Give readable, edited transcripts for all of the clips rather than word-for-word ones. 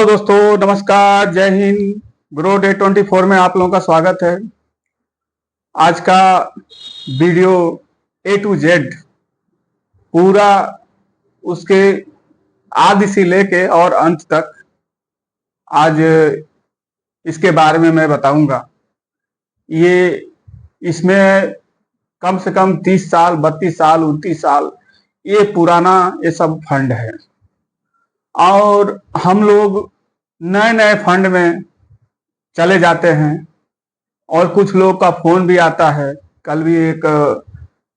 Hello दोस्तों, नमस्कार, जय हिंद। ग्रो डे 24 में आप लोगों का स्वागत है। आज का वीडियो ए टू जेड पूरा उसके आदि से लेके और अंत तक आज इसके बारे में मैं बताऊंगा। ये इसमें कम से कम 30 साल, 32 साल, 29 साल ये पुराना ये सब फंड है और हम लोग नए नए फंड में चले जाते हैं और कुछ लोग का फोन भी आता है। कल भी एक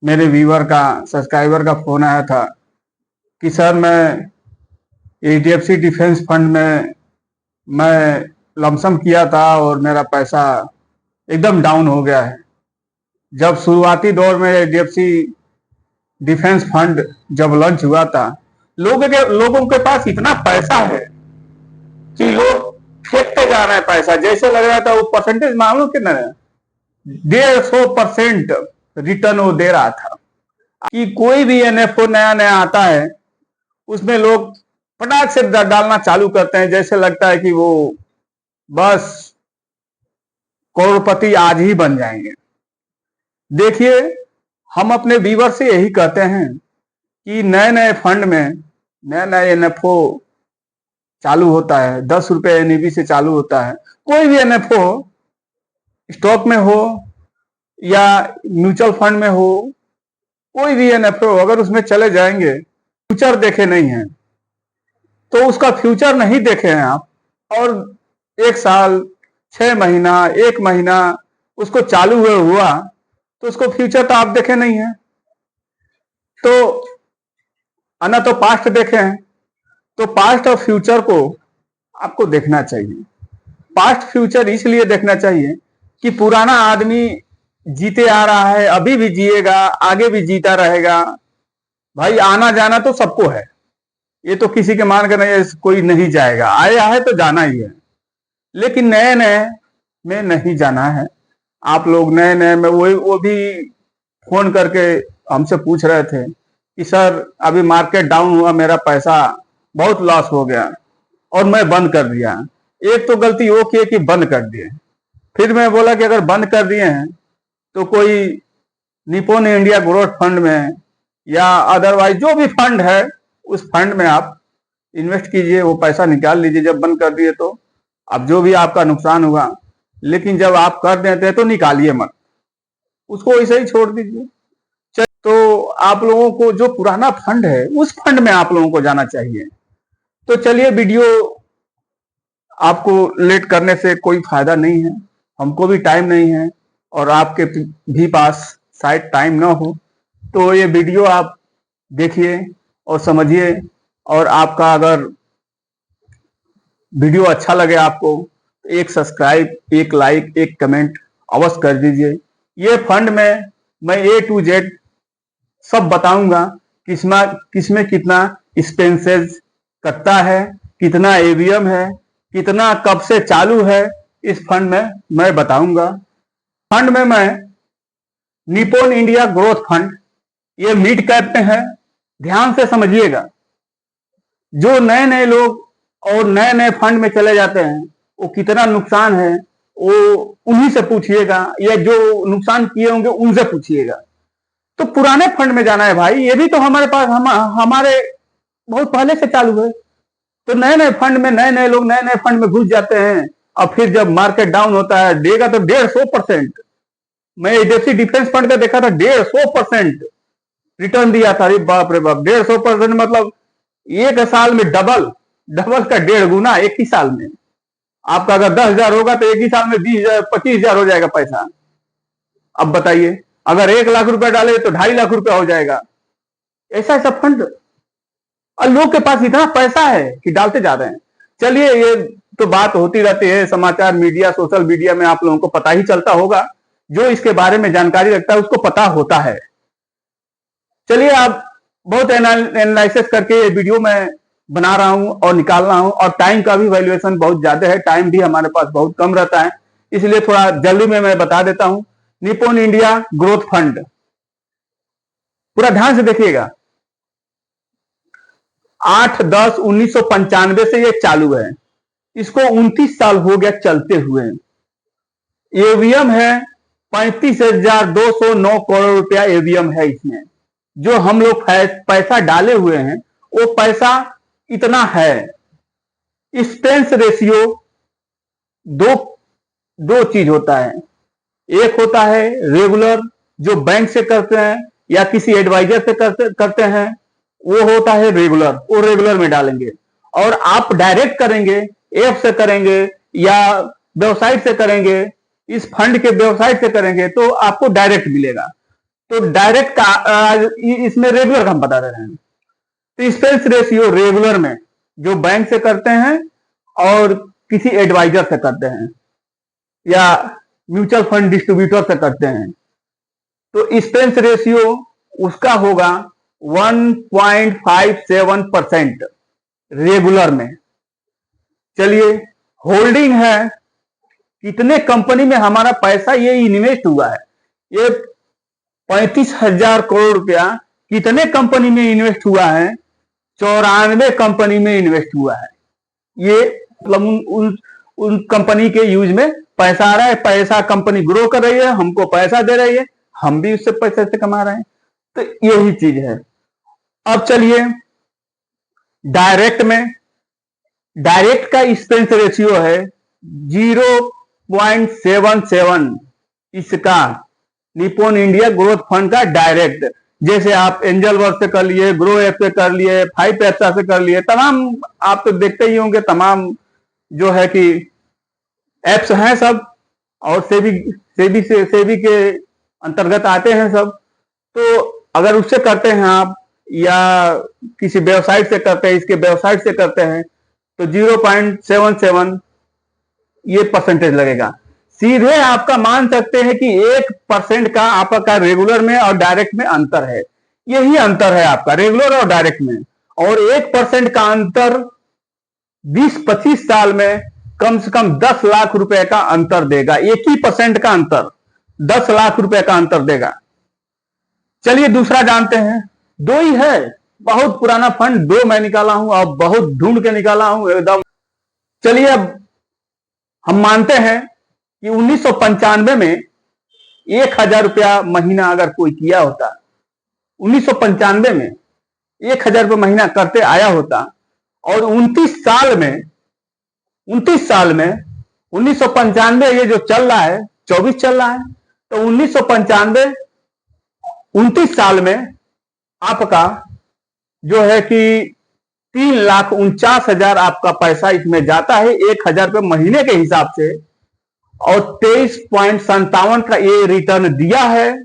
मेरे व्यूअर का, सब्सक्राइबर का फोन आया था कि सर मैं एचडीएफसी डिफेंस फंड में मैं लमसम किया था और मेरा पैसा एकदम डाउन हो गया है। जब शुरुआती दौर में एचडीएफसी डिफेंस फंड जब लॉन्च हुआ था, लोगों के पास इतना पैसा है कि लोग फेंकते जा रहे हैं पैसा। जैसे लग रहा था वो परसेंटेज मालूम कितना है, 150% रिटर्न वो दे रहा था। कि कोई भी एनएफओ नया नया आता है उसमें लोग फटाक से डालना चालू करते हैं, जैसे लगता है कि वो बस करोड़पति आज ही बन जाएंगे। देखिए, हम अपने व्यूअर से यही कहते हैं कि नए नए फंड में नया नया एनएफओ चालू होता है, 10 रुपए एनईवी से चालू होता है। कोई भी एनएफओ स्टॉक में हो या म्यूचुअल फंड में हो, कोई भी एनएफओ अगर उसमें चले जाएंगे, फ्यूचर देखे नहीं है तो उसका फ्यूचर नहीं देखे हैं आप, और 1 साल, 6 महीना, 1 महीना उसको चालू हुआ तो उसको फ्यूचर तो आप देखे नहीं है। तो आना तो पास्ट देखे हैं, तो पास्ट और फ्यूचर को आपको देखना चाहिए। पास्ट फ्यूचर इसलिए देखना चाहिए कि पुराना आदमी जीते आ रहा है, अभी भी जिएगा, आगे भी जीता रहेगा। भाई आना जाना तो सबको है, ये तो किसी के मान कर नहीं कोई नहीं जाएगा, आया है तो जाना ही है। लेकिन नए नए में नहीं जाना है। आप लोग नए नए में वो भी फोन करके हमसे पूछ रहे थे कि सर अभी मार्केट डाउन हुआ, मेरा पैसा बहुत लॉस हो गया और मैं बंद कर दिया। एक तो गलती वो की कि बंद कर दिए। फिर मैं बोला कि अगर बंद कर दिए हैं तो कोई निपोन इंडिया ग्रोथ फंड में या अदरवाइज जो भी फंड है उस फंड में आप इन्वेस्ट कीजिए, वो पैसा निकाल लीजिए जब बंद कर दिए तो। अब जो भी आपका नुकसान हुआ, लेकिन जब आप कर देते हैं तो निकालिए मत, उसको वैसे ही छोड़ दीजिए। तो आप लोगों को जो पुराना फंड है उस फंड में आप लोगों को जाना चाहिए। तो चलिए, वीडियो आपको लेट करने से कोई फायदा नहीं है, हमको भी टाइम नहीं है और आपके भी पास शायद टाइम ना हो। तो ये वीडियो आप देखिए और समझिए, और आपका अगर वीडियो अच्छा लगे आपको तो एक सब्सक्राइब, एक लाइक, एक कमेंट अवश्य कर दीजिए। ये फंड में मैं ए टू जेड सब बताऊंगा, किसमें कितना एक्सपेंसेस कटता है, कितना एवीएम है, कितना कब से चालू है, इस फंड में मैं बताऊंगा। फंड में मैं निपोन इंडिया ग्रोथ फंड, ये मिड कैप में है, ध्यान से समझिएगा। जो नए नए लोग और नए नए फंड में चले जाते हैं वो कितना नुकसान है वो उन्हीं से पूछिएगा, या जो नुकसान किए होंगे उनसे पूछिएगा। तो पुराने फंड में जाना है भाई, ये भी तो हमारे पास हमारे बहुत पहले से चालू है। तो नए नए फंड में नए नए लोग नए नए फंड में घुस जाते हैं और फिर जब मार्केट डाउन होता है, देगा तो 150%। मैं एचडीएफसी डिफेंस फंड का देखा था, 150% रिटर्न दिया था। अरे बाप रे बाप, 150% मतलब एक साल में डबल का 1.5 गुना एक ही साल में। आपका अगर 10,000 होगा तो एक ही साल में 20,000, 25,000 हो जाएगा पैसा। अब बताइए, अगर 1 लाख रुपया डाले तो 2.5 लाख रुपया हो जाएगा। ऐसा ऐसा फंड, और लोग के पास इतना पैसा है कि डालते जा रहे हैं। चलिए, ये तो बात होती रहती है, समाचार मीडिया, सोशल मीडिया में आप लोगों को पता ही चलता होगा। जो इसके बारे में जानकारी रखता है उसको पता होता है। चलिए, आप बहुत एनालिसिस करके ये वीडियो में बना रहा हूं और निकाल रहा हूं, और टाइम का भी वैल्यूएशन बहुत ज्यादा है, टाइम भी हमारे पास बहुत कम रहता है, इसलिए थोड़ा जल्दी में मैं बता देता हूं। निपोन इंडिया ग्रोथ फंड, पूरा ध्यान से देखिएगा। 8/10/1995 से ये चालू है। इसको 29 साल हो गया चलते हुए। एवीएम है 35,209 करोड़ रुपया एवीएम है इसमें। जो हम लोग पैसा डाले हुए हैं वो पैसा इतना है। एक्सपेंस रेशियो दो दो चीज होता है। एक होता है रेगुलर, जो बैंक से करते हैं या किसी एडवाइजर से करते हैं, वो होता है रेगुलर, वो रेगुलर में डालेंगे। और आप डायरेक्ट करेंगे, ऐप से करेंगे या वेबसाइट से करेंगे, इस फंड के वेबसाइट से करेंगे तो आपको डायरेक्ट मिलेगा। तो डायरेक्ट का इसमें रेगुलर का हम बता दे रहे हैं। तो एक्सपेंस रेशियो रेगुलर में जो बैंक से करते हैं और किसी एडवाइजर से करते हैं या म्यूचुअल फंड डिस्ट्रीब्यूटर से करते हैं, तो एक्सपेंस रेशियो उसका होगा 1.57% रेगुलर में। चलिए, होल्डिंग है, कितने कंपनी में हमारा पैसा ये इन्वेस्ट हुआ है, ये 35,000 करोड़ रुपया कितने कंपनी में इन्वेस्ट हुआ है? 94 कंपनी में इन्वेस्ट हुआ है। ये मतलब उन कंपनी के यूज में पैसा आ रहा है, पैसा कंपनी ग्रो कर रही है, हमको पैसा दे रही है, हम भी उससे पैसे से कमा रहे हैं। तो यही चीज है। अब चलिए डायरेक्ट में, डायरेक्ट का एक्सपेंस रेशियो है 0.77 इसका, निप्पॉन इंडिया ग्रोथ फंड का डायरेक्ट। जैसे आप एंजल वर्क से कर लिए, ग्रो ऐप से कर लिए, 5 पैसा से कर लिए, तमाम आप तो देखते ही होंगे, तमाम जो है कि एप्स हैं सब, और सेबी के अंतर्गत आते हैं सब। तो अगर उससे करते हैं आप या किसी वेबसाइट से करते हैं, इसके वेबसाइट से करते हैं, तो 0.77 ये परसेंटेज लगेगा। सीधे आपका मान सकते हैं कि 1% का आपका रेगुलर में और डायरेक्ट में अंतर है। यही अंतर है आपका रेगुलर और डायरेक्ट में। और 1% का अंतर 20-25 साल में कम से कम 10 लाख रुपए का अंतर देगा। 1% का अंतर 10 लाख रुपए का अंतर देगा। चलिए दूसरा जानते हैं। 2 ही है, बहुत पुराना फंड, 2 मैं निकाला हूं और बहुत ढूंढ के निकाला हूं एकदम। चलिए अब हम मानते हैं कि 1995 में 1,000 रुपया महीना अगर कोई किया होता, 1995 में 1,000 रुपया महीना करते आया होता, और 29 साल में 1995 ये जो चल रहा है 24 चल रहा है, तो 1995 29 साल में आपका जो है कि 3,49,000 आपका पैसा इसमें जाता है 1,000 रुपये महीने के हिसाब से, और 23.57 का ये रिटर्न दिया है।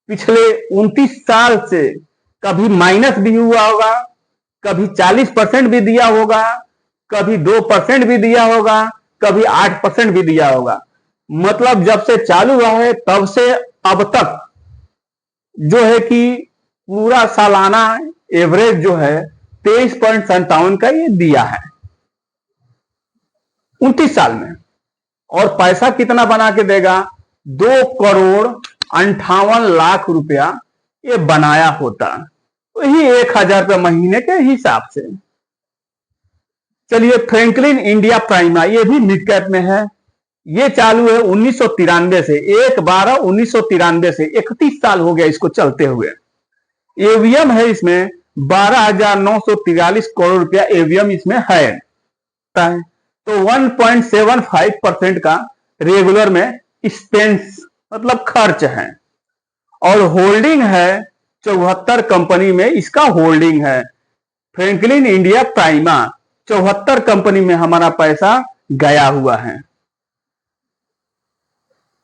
पिछले 29 साल से कभी माइनस भी हुआ होगा, कभी 40% भी दिया होगा, कभी 2% भी दिया होगा, कभी 8% भी दिया होगा। मतलब जब से चालू हुआ है तब से अब तक जो है कि पूरा सालाना एवरेज जो है 23.57 का ये दिया है 29 साल में। और पैसा कितना बना के देगा? 2,58,00,000 रुपया ये बनाया होता, वही 1,000 रुपये महीने के हिसाब से। चलिए फ्रैंकलिन इंडिया प्राइमा, ये भी मिड कैप में है। ये चालू है 1993 से, 1/12/1993 से 31 साल हो गया इसको चलते हुए। एवीएम है इसमें 12,943 करोड़ रुपया एवीएम इसमें है। तो 1.75% का रेगुलर में एक्सपेंस मतलब खर्च है। और होल्डिंग है 74 कंपनी में इसका होल्डिंग है। फ्रैंकलिन इंडिया प्राइमा 74 कंपनी में हमारा पैसा गया हुआ है।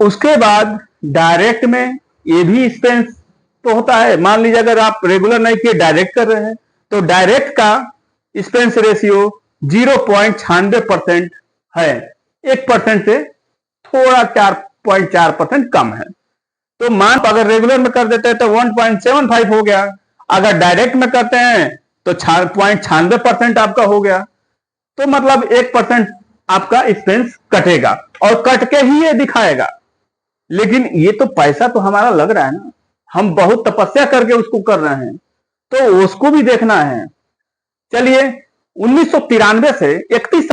उसके बाद डायरेक्ट में ये भी एक्सपेंस तो होता है। मान लीजिए अगर आप रेगुलर नहीं किए, डायरेक्ट कर रहे हैं, तो डायरेक्ट का एक्सपेंस रेशियो 0.96% है। 1% से थोड़ा 4.4% कम है। तो मान अगर रेगुलर में कर देते हैं तो 1.75 हो गया, अगर डायरेक्ट में करते हैं तो 0.96% आपका हो गया। तो मतलब 1% आपका एक्सपेंस कटेगा, और कट के ही ये दिखाएगा। लेकिन ये तो पैसा तो हमारा लग रहा है ना, हम बहुत तपस्या करके उसको कर रहे हैं, तो उसको भी देखना है। चलिए 1993 से 31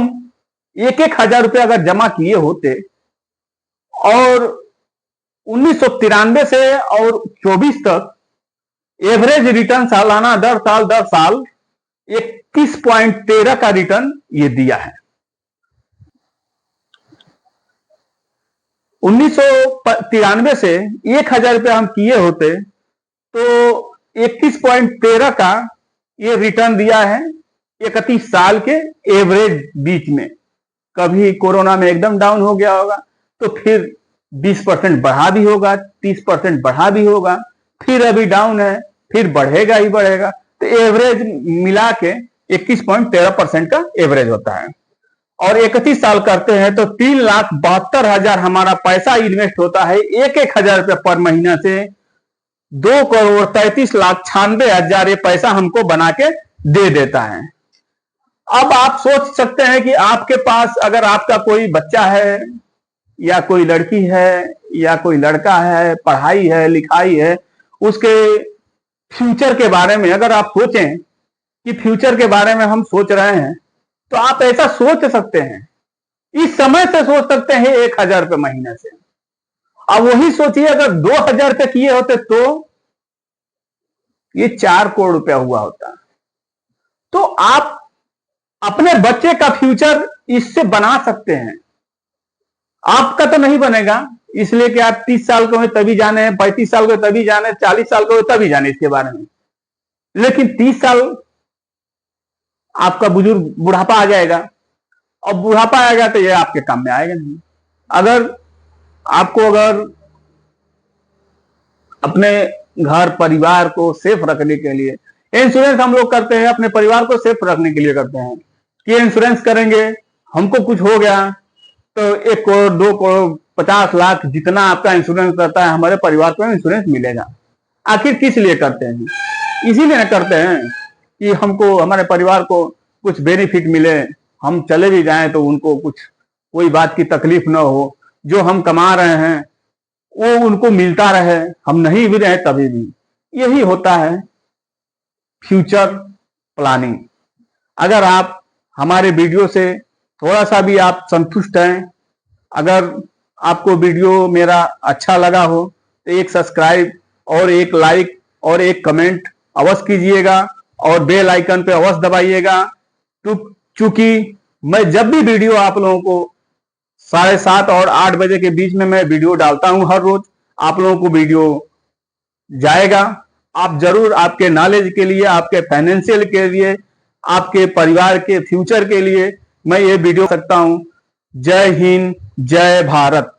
1,000 रुपये अगर जमा किए होते और 1993 से और 24 तक एवरेज रिटर्न सालाना दर साल 21.13 का रिटर्न ये दिया है। 1993 से 1,000 रुपये हम किए होते तो 21.13 का ये रिटर्न दिया है 31 साल के एवरेज बीच में। कभी कोरोना में एकदम डाउन हो गया होगा तो फिर 20% बढ़ा भी होगा, 30% बढ़ा भी होगा, फिर अभी डाउन है, फिर बढ़ेगा ही बढ़ेगा। तो एवरेज मिला के 21.13% का एवरेज होता है और 31 साल करते हैं तो 3,72,000 हमारा पैसा इन्वेस्ट होता है। 1,000 रुपये पर महीना से 2,33,96,000 ये पैसा हमको बना के दे देता है। अब आप सोच सकते हैं कि आपके पास अगर आपका कोई बच्चा है या कोई लड़की है या कोई लड़का है, पढ़ाई है, लिखाई है, उसके फ्यूचर के बारे में अगर आप सोचें कि फ्यूचर के बारे में हम सोच रहे हैं तो आप ऐसा सोच सकते हैं, इस समय से सोच सकते हैं 1,000 रुपये महीने से। अब वही सोचिए अगर 2,000 रुपये किए होते तो ये 4 करोड़ रुपया हुआ होता। तो आप अपने बच्चे का फ्यूचर इससे बना सकते हैं। आपका तो नहीं बनेगा, इसलिए कि आप 30 साल के हो तभी जाने, 35 साल के तभी जाने, 40 साल के हो तभी जाने इसके बारे में। लेकिन 30 साल आपका बुजुर्ग बुढ़ापा आ जाएगा और बुढ़ापा आएगा तो ये आपके काम में आएगा नहीं। अगर अपने घर परिवार को सेफ रखने के लिए इंश्योरेंस हम लोग करते हैं, अपने परिवार को सेफ रखने के लिए करते हैं कि इंश्योरेंस करेंगे, हमको कुछ हो गया तो 1 करोड़ 2 करोड़ 50 लाख जितना आपका इंश्योरेंस करता है हमारे परिवार को इंश्योरेंस मिलेगा। आखिर किस लिए करते हैं? इसीलिए करते हैं कि हमको, हमारे परिवार को कुछ बेनिफिट मिले, हम चले भी जाएं तो उनको कुछ कोई बात की तकलीफ ना हो, जो हम कमा रहे हैं वो उनको मिलता रहे, हम नहीं भी रहे तभी भी। यही होता है फ्यूचर प्लानिंग। अगर आप हमारे वीडियो से थोड़ा सा भी आप संतुष्ट हैं, अगर आपको वीडियो मेरा अच्छा लगा हो तो एक सब्सक्राइब और एक लाइक और एक कमेंट अवश्य कीजिएगा और बेल आइकन पे अवश्य दबाइएगा। तो चूंकि मैं जब भी वीडियो आप लोगों को 7:30 और 8 बजे के बीच में मैं वीडियो डालता हूं हर रोज, आप लोगों को वीडियो जाएगा। आप जरूर आपके नॉलेज के लिए, आपके फाइनेंशियल के लिए, आपके परिवार के फ्यूचर के लिए मैं ये वीडियो सकता हूं। जय हिंद, जय भारत।